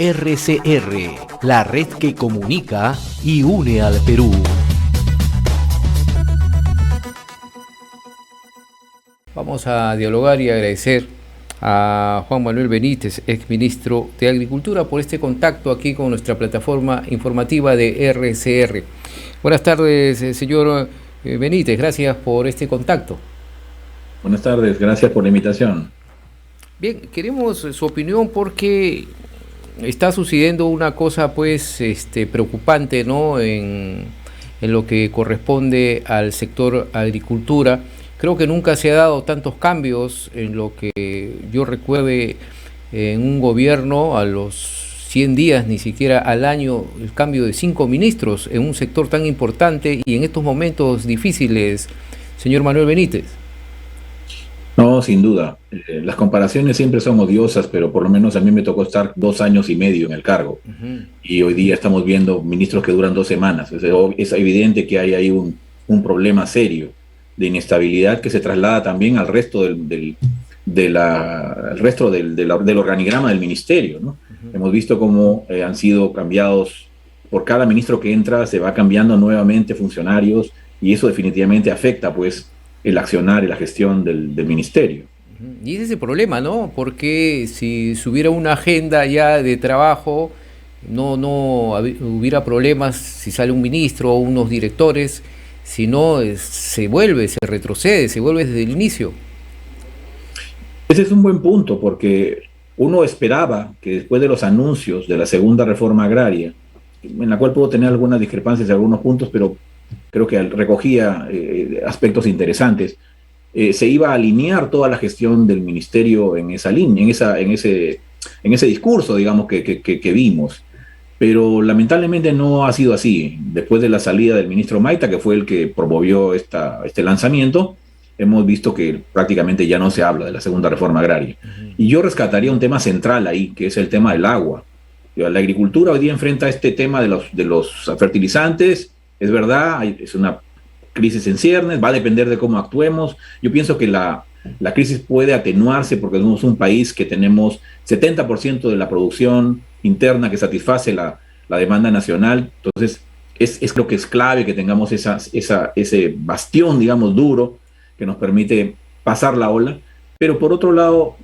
RCR, la red que comunica y une al Perú. Vamos a dialogar y agradecer a Juan Manuel Benítez, exministro de Agricultura, por este contacto aquí con nuestra plataforma informativa de RCR. Buenas tardes, señor Benítez, gracias por este contacto. Buenas tardes, gracias por la invitación. Bien, queremos su opinión porque está sucediendo una cosa pues preocupante, ¿no? En lo que corresponde al sector agricultura. Creo que nunca se ha dado tantos cambios en lo que yo recuerde en un gobierno a los 100 días, ni siquiera al año, el cambio de 5 ministros en un sector tan importante y en estos momentos difíciles, señor Manuel Benítez. No, sin duda. Las comparaciones siempre son odiosas, pero por lo menos a mí me tocó estar 2 años y medio en el cargo. Y hoy día estamos viendo ministros que duran 2 semanas. Es evidente que hay ahí un problema serio de inestabilidad que se traslada también al resto del organigrama del ministerio, ¿no? Hemos visto cómo han sido cambiados, por cada ministro que entra se va cambiando nuevamente funcionarios, y eso definitivamente afecta pues el accionar y la gestión del ministerio. Y ese es el problema, ¿no? Porque si hubiera una agenda ya de trabajo, no hubiera problemas si sale un ministro o unos directores, si no se retrocede, se vuelve desde el inicio. Ese es un buen punto, porque uno esperaba que después de los anuncios de la segunda reforma agraria, en la cual pudo tener algunas discrepancias en algunos puntos, pero creo que recogía aspectos interesantes, se iba a alinear toda la gestión del ministerio en esa línea, en ese discurso, digamos, que vimos. Pero lamentablemente no ha sido así. Después de la salida del ministro Maita, que fue el que promovió este lanzamiento, hemos visto que prácticamente ya no se habla de la segunda reforma agraria. Y yo rescataría un tema central ahí, que es el tema del agua. La agricultura hoy día enfrenta este tema de los fertilizantes. Es verdad, es una crisis en ciernes, va a depender de cómo actuemos. Yo pienso que la crisis puede atenuarse porque somos un país que tenemos 70% de la producción interna que satisface la demanda nacional. Entonces, creo que es clave que tengamos ese bastión, digamos, duro, que nos permite pasar la ola. Pero por otro lado,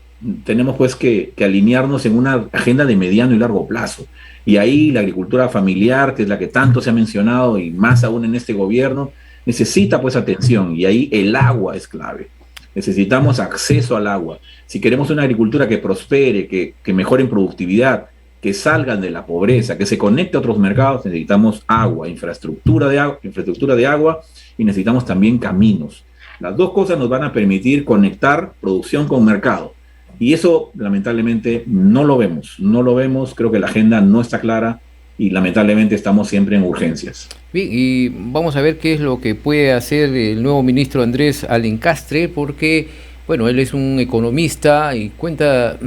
tenemos pues que alinearnos en una agenda de mediano y largo plazo. Y ahí la agricultura familiar, que es la que tanto se ha mencionado y más aún en este gobierno, necesita pues atención, y ahí el agua es clave. Necesitamos acceso al agua. Si queremos una agricultura que prospere, que mejore en productividad, que salgan de la pobreza, que se conecte a otros mercados, necesitamos agua, infraestructura de agua, y necesitamos también caminos. Las dos cosas nos van a permitir conectar producción con mercado. Y eso, lamentablemente, no lo vemos. Creo que la agenda no está clara y, lamentablemente, estamos siempre en urgencias. Bien, y vamos a ver qué es lo que puede hacer el nuevo ministro Andrés Alencastre, porque, bueno, él es un economista y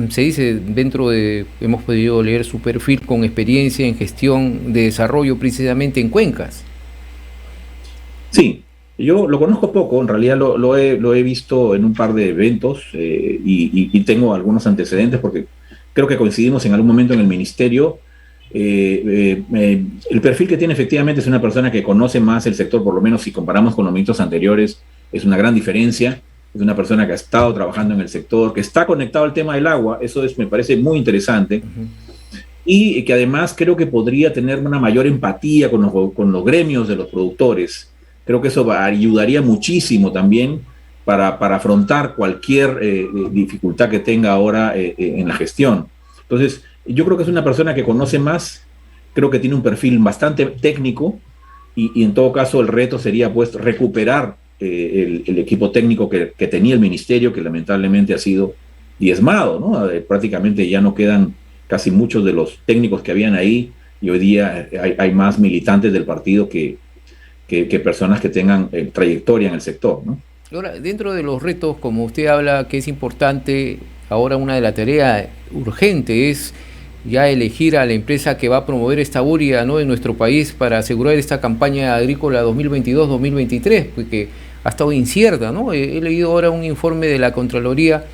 se dice hemos podido leer su perfil con experiencia en gestión de desarrollo precisamente en cuencas. Sí. Yo lo conozco poco, en realidad lo he visto en un par de eventos y tengo algunos antecedentes porque creo que coincidimos en algún momento en el ministerio. El perfil que tiene efectivamente es una persona que conoce más el sector, por lo menos si comparamos con los ministros anteriores, es una gran diferencia. Es una persona que ha estado trabajando en el sector, que está conectado al tema del agua, eso me parece muy interesante. Y que además creo que podría tener una mayor empatía con los gremios de los productores. Creo que eso ayudaría muchísimo también para afrontar cualquier dificultad que tenga ahora en la gestión. Entonces, yo creo que es una persona que conoce más, creo que tiene un perfil bastante técnico y en todo caso el reto sería pues recuperar el equipo técnico que tenía el ministerio, que lamentablemente ha sido diezmado, ¿no? Prácticamente ya no quedan casi muchos de los técnicos que habían ahí, y hoy día hay más militantes del partido que personas que tengan trayectoria en el sector, ¿no? Ahora, dentro de los retos, como usted habla, que es importante, ahora una de las tareas urgentes es ya elegir a la empresa que va a promover esta uria, ¿no?, en nuestro país para asegurar esta campaña agrícola 2022-2023, porque ha estado incierta, ¿no? He leído ahora un informe de la Contraloría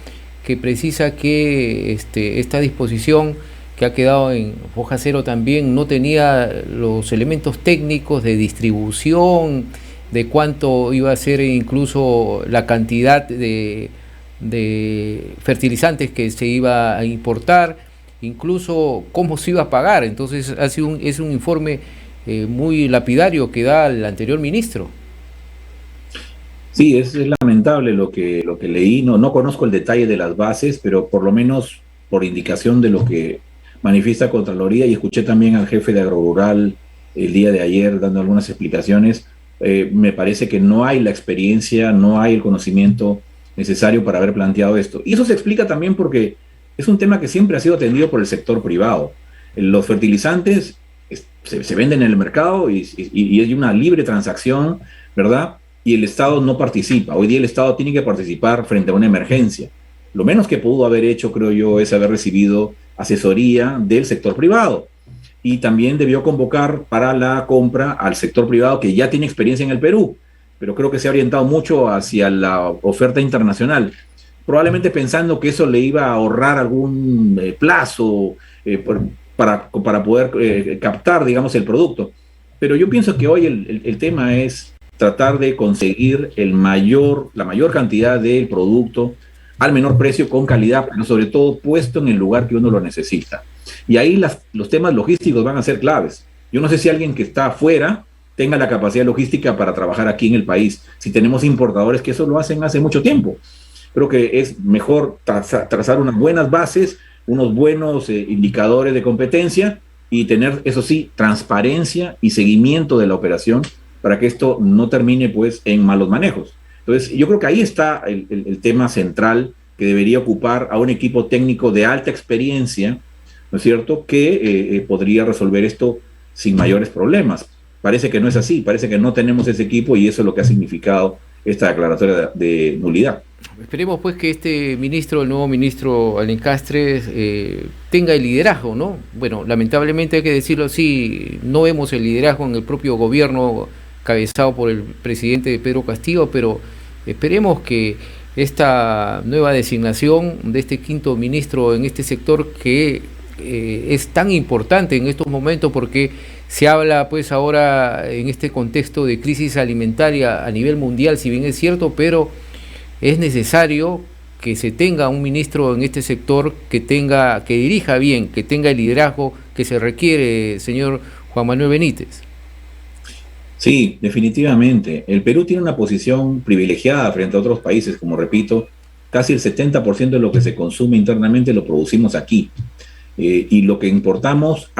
que precisa que esta disposición que ha quedado en foja cero también, no tenía los elementos técnicos de distribución, de cuánto iba a ser incluso la cantidad de fertilizantes que se iba a importar, incluso cómo se iba a pagar. Entonces es un informe muy lapidario que da el anterior ministro. Sí, es lamentable lo que leí. No conozco el detalle de las bases, pero por lo menos por indicación de lo que manifiesta Contraloría, y escuché también al jefe de Agrorural el día de ayer dando algunas explicaciones, me parece que no hay la experiencia, no hay el conocimiento necesario para haber planteado esto. Y eso se explica también porque es un tema que siempre ha sido atendido por el sector privado. Los fertilizantes se venden en el mercado y hay una libre transacción, ¿verdad? Y el Estado no participa. Hoy día el Estado tiene que participar frente a una emergencia. Lo menos que pudo haber hecho, creo yo, es haber recibido asesoría del sector privado. Y también debió convocar para la compra al sector privado que ya tiene experiencia en el Perú, pero creo que se ha orientado mucho hacia la oferta internacional, probablemente pensando que eso le iba a ahorrar algún plazo para poder captar, digamos, el producto. Pero yo pienso que hoy el tema es tratar de conseguir la mayor cantidad del producto al menor precio, con calidad, pero sobre todo puesto en el lugar que uno lo necesita. Y ahí los temas logísticos van a ser claves. Yo no sé si alguien que está afuera tenga la capacidad logística para trabajar aquí en el país, si tenemos importadores que eso lo hacen hace mucho tiempo. Creo que es mejor trazar unas buenas bases, unos buenos indicadores de competencia y tener, eso sí, transparencia y seguimiento de la operación para que esto no termine pues en malos manejos. Entonces, yo creo que ahí está el tema central que debería ocupar a un equipo técnico de alta experiencia, ¿no es cierto?, que podría resolver esto sin mayores problemas. Parece que no es así, parece que no tenemos ese equipo y eso es lo que ha significado esta declaratoria de nulidad. Esperemos pues que este ministro, el nuevo ministro Alencastre, tenga el liderazgo, ¿no? Bueno, lamentablemente hay que decirlo así, no vemos el liderazgo en el propio gobierno cabezado por el presidente Pedro Castillo, pero esperemos que esta nueva designación de este quinto ministro en este sector que es tan importante en estos momentos porque se habla pues ahora en este contexto de crisis alimentaria a nivel mundial, si bien es cierto, pero es necesario que se tenga un ministro en este sector que dirija bien, que tenga el liderazgo que se requiere, señor Juan Manuel Benítez. Sí, definitivamente. El Perú tiene una posición privilegiada frente a otros países, como repito, casi el 70% de lo que se consume internamente lo producimos aquí. Y lo que importamos,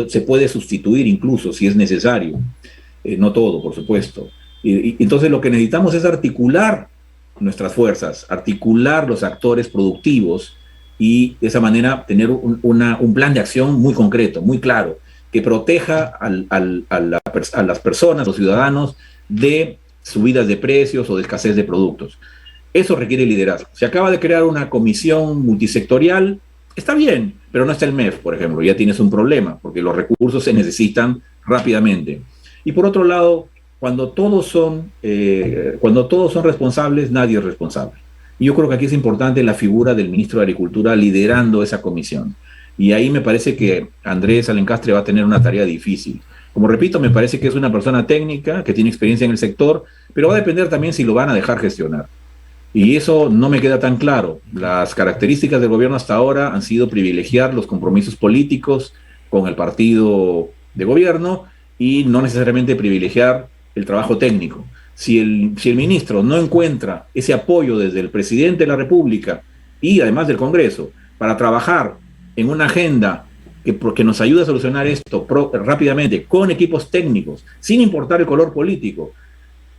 se puede sustituir incluso si es necesario. No todo, por supuesto. Entonces lo que necesitamos es articular nuestras fuerzas, articular los actores productivos y de esa manera tener un plan de acción muy concreto, muy claro, que proteja a las personas, los ciudadanos, de subidas de precios o de escasez de productos. Eso requiere liderazgo. Se acaba de crear una comisión multisectorial, está bien, pero no está el MEF, por ejemplo, ya tienes un problema, porque los recursos se necesitan rápidamente. Y por otro lado, cuando todos son responsables, nadie es responsable. Y yo creo que aquí es importante la figura del ministro de Agricultura liderando esa comisión. Y ahí me parece que Andrés Alencastre va a tener una tarea difícil. Como repito, me parece que es una persona técnica, que tiene experiencia en el sector, pero va a depender también si lo van a dejar gestionar. Y eso no me queda tan claro. Las características del gobierno hasta ahora han sido privilegiar los compromisos políticos con el partido de gobierno y no necesariamente privilegiar el trabajo técnico. Si el ministro no encuentra ese apoyo desde el presidente de la República y además del Congreso para trabajar en una agenda que nos ayude a solucionar esto rápidamente, con equipos técnicos, sin importar el color político,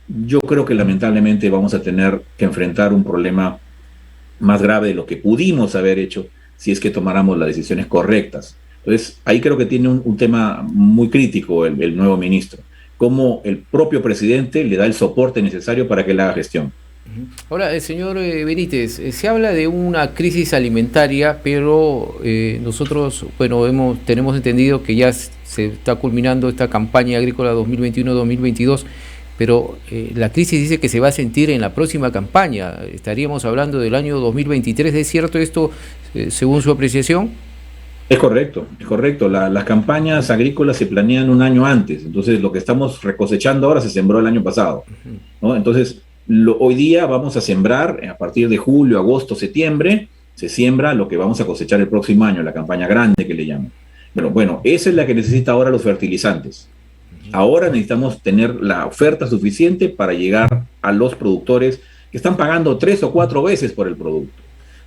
yo creo que lamentablemente vamos a tener que enfrentar un problema más grave de lo que pudimos haber hecho si es que tomáramos las decisiones correctas. Entonces, ahí creo que tiene un tema muy crítico el nuevo ministro, cómo el propio presidente le da el soporte necesario para que él haga gestión. Ahora, señor Benítez, se habla de una crisis alimentaria, pero nosotros, bueno, tenemos entendido que ya se está culminando esta campaña agrícola 2021-2022, pero la crisis dice que se va a sentir en la próxima campaña. ¿Estaríamos hablando del año 2023? ¿Es cierto esto, según su apreciación? Es correcto, es correcto. Las campañas agrícolas se planean un año antes, entonces lo que estamos recosechando ahora se sembró el año pasado, ¿no? Entonces, hoy día vamos a sembrar a partir de julio, agosto, septiembre, se siembra lo que vamos a cosechar el próximo año, la campaña grande que le llaman. Bueno, esa es la que necesita ahora los fertilizantes. Ahora necesitamos tener la oferta suficiente para llegar a los productores que están pagando 3 o 4 veces por el producto.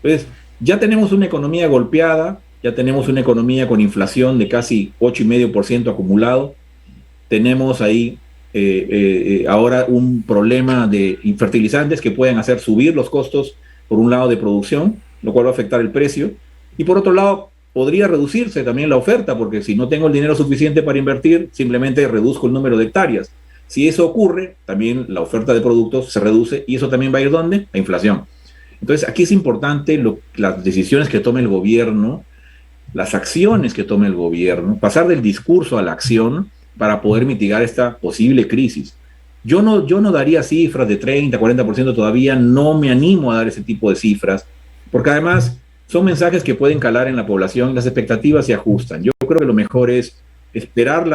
Entonces, ya tenemos una economía golpeada, ya tenemos una economía con inflación de casi 8,5% acumulado, tenemos ahí ahora un problema de fertilizantes que pueden hacer subir los costos, por un lado, de producción, lo cual va a afectar el precio, y por otro lado, podría reducirse también la oferta, porque si no tengo el dinero suficiente para invertir, simplemente reduzco el número de hectáreas. Si eso ocurre, también la oferta de productos se reduce, y eso también va a ir ¿dónde? A inflación. Entonces, aquí es importante las decisiones que tome el gobierno, las acciones que tome el gobierno, pasar del discurso a la acción para poder mitigar esta posible crisis. Yo no daría cifras de 30, 40% todavía, no me animo a dar ese tipo de cifras, porque además son mensajes que pueden calar en la población, las expectativas se ajustan. Yo creo que lo mejor es esperar,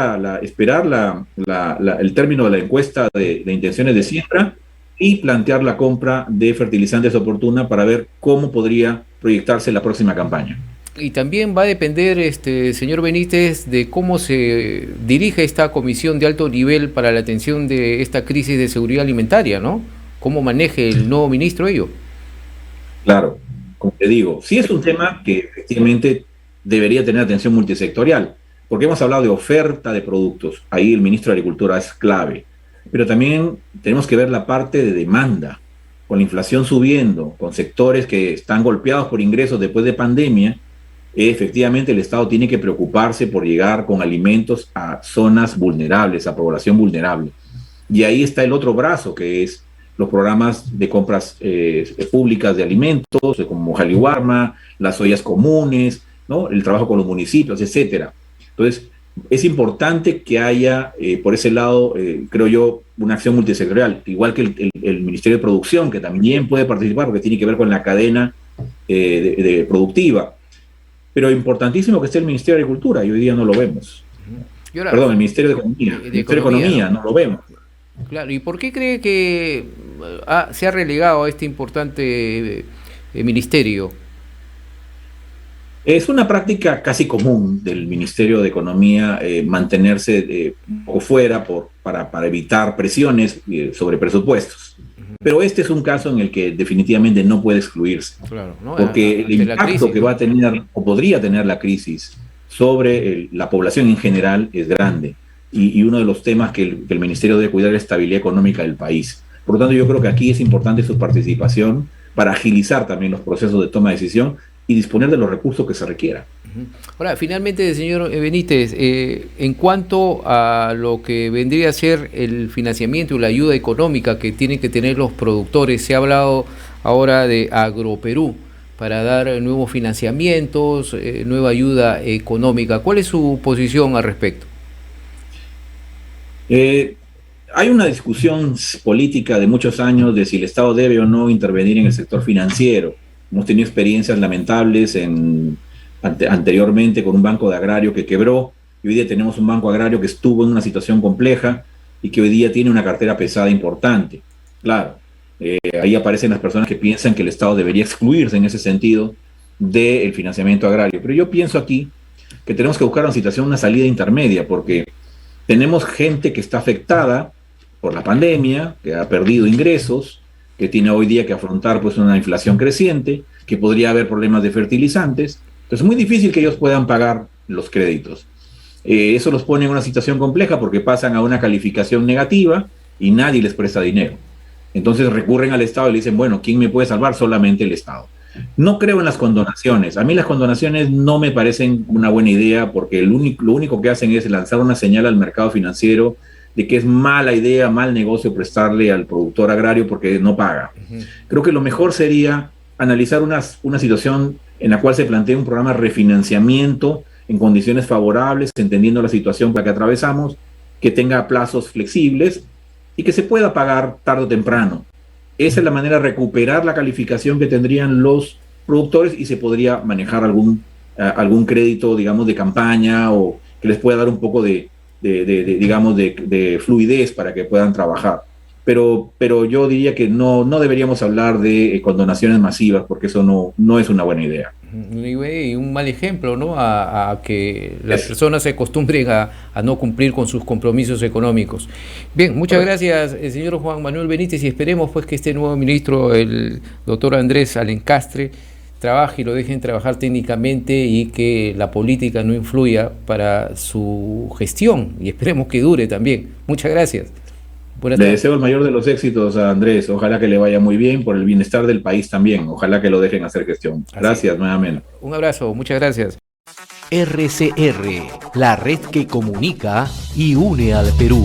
el término de la encuesta de intenciones de siembra y plantear la compra de fertilizantes oportuna para ver cómo podría proyectarse la próxima campaña. Y también va a depender, señor Benítez, de cómo se dirige esta comisión de alto nivel para la atención de esta crisis de seguridad alimentaria, ¿no? ¿Cómo maneje el nuevo ministro ello? Claro, como te digo, sí es un tema que efectivamente debería tener atención multisectorial, porque hemos hablado de oferta de productos, ahí el ministro de Agricultura es clave, pero también tenemos que ver la parte de demanda, con la inflación subiendo, con sectores que están golpeados por ingresos después de pandemia. Efectivamente el Estado tiene que preocuparse por llegar con alimentos a zonas vulnerables, a población vulnerable. Y ahí está el otro brazo, que es los programas de compras públicas de alimentos, como Jaliwarma, las ollas comunes, ¿no? El trabajo con los municipios, etcétera. Entonces, es importante que haya, por ese lado, creo yo, una acción multisectorial, igual que el Ministerio de Producción, que también puede participar, porque tiene que ver con la cadena productiva. Pero importantísimo que esté el Ministerio de Agricultura, y hoy día no lo vemos. Ahora, perdón, el Ministerio de Economía. El Ministerio de Economía, no lo vemos. Claro, ¿y por qué cree que se ha relegado a este importante ministerio? Es una práctica casi común del Ministerio de Economía mantenerse un poco fuera para evitar presiones sobre presupuestos. Pero este es un caso en el que definitivamente no puede excluirse. Claro, ¿no? Porque el impacto crisis, que va a tener o podría tener la crisis sobre la población en general es grande. Y uno de los temas que el Ministerio debe cuidar es la estabilidad económica del país. Por lo tanto, yo creo que aquí es importante su participación para agilizar también los procesos de toma de decisión y disponer de los recursos que se requieran. Ahora, finalmente, señor Benítez, en cuanto a lo que vendría a ser el financiamiento y la ayuda económica que tienen que tener los productores, se ha hablado ahora de Agroperú para dar nuevos financiamientos, nueva ayuda económica. ¿Cuál es su posición al respecto? Hay una discusión política de muchos años de si el Estado debe o no intervenir en el sector financiero. Hemos tenido experiencias lamentables anteriormente con un banco de agrario que quebró, y hoy día tenemos un banco agrario que estuvo en una situación compleja y que hoy día tiene una cartera pesada importante. Claro, ahí aparecen las personas que piensan que el Estado debería excluirse en ese sentido del financiamiento agrario. Pero yo pienso aquí que tenemos que buscar una salida intermedia, porque tenemos gente que está afectada por la pandemia, que ha perdido ingresos, que tiene hoy día que afrontar pues una inflación creciente, que podría haber problemas de fertilizantes. Entonces es muy difícil que ellos puedan pagar los créditos. Eso los pone en una situación compleja porque pasan a una calificación negativa y nadie les presta dinero. Entonces recurren al Estado y le dicen, bueno, ¿quién me puede salvar? Solamente el Estado. No creo en las condonaciones. A mí las condonaciones no me parecen una buena idea porque lo único que hacen es lanzar una señal al mercado financiero de que es mala idea, mal negocio prestarle al productor agrario porque no paga. Creo que lo mejor sería analizar una situación en la cual se plantea un programa de refinanciamiento en condiciones favorables, entendiendo la situación por la que atravesamos, que tenga plazos flexibles y que se pueda pagar tarde o temprano. Esa es la manera de recuperar la calificación que tendrían los productores y se podría manejar algún algún crédito, digamos, de campaña o que les pueda dar un poco digamos, de fluidez para que puedan trabajar. Pero yo diría que no deberíamos hablar de condonaciones masivas porque eso no es una buena idea. Y un mal ejemplo, ¿no? A que las personas se acostumbren a no cumplir con sus compromisos económicos. Bien, muchas gracias, señor Juan Manuel Benítez, y esperemos pues que este nuevo ministro, el doctor Andrés Alencastre, trabaje y lo dejen trabajar técnicamente y que la política no influya para su gestión, y esperemos que dure también. Muchas gracias. Buenas Le tardes. deseo el mayor de los éxitos a Andrés. Ojalá que le vaya muy bien por el bienestar del país también. Ojalá que lo dejen hacer gestión. Así es. Gracias nuevamente. Un abrazo, muchas gracias. RCR, la red que comunica y une al Perú.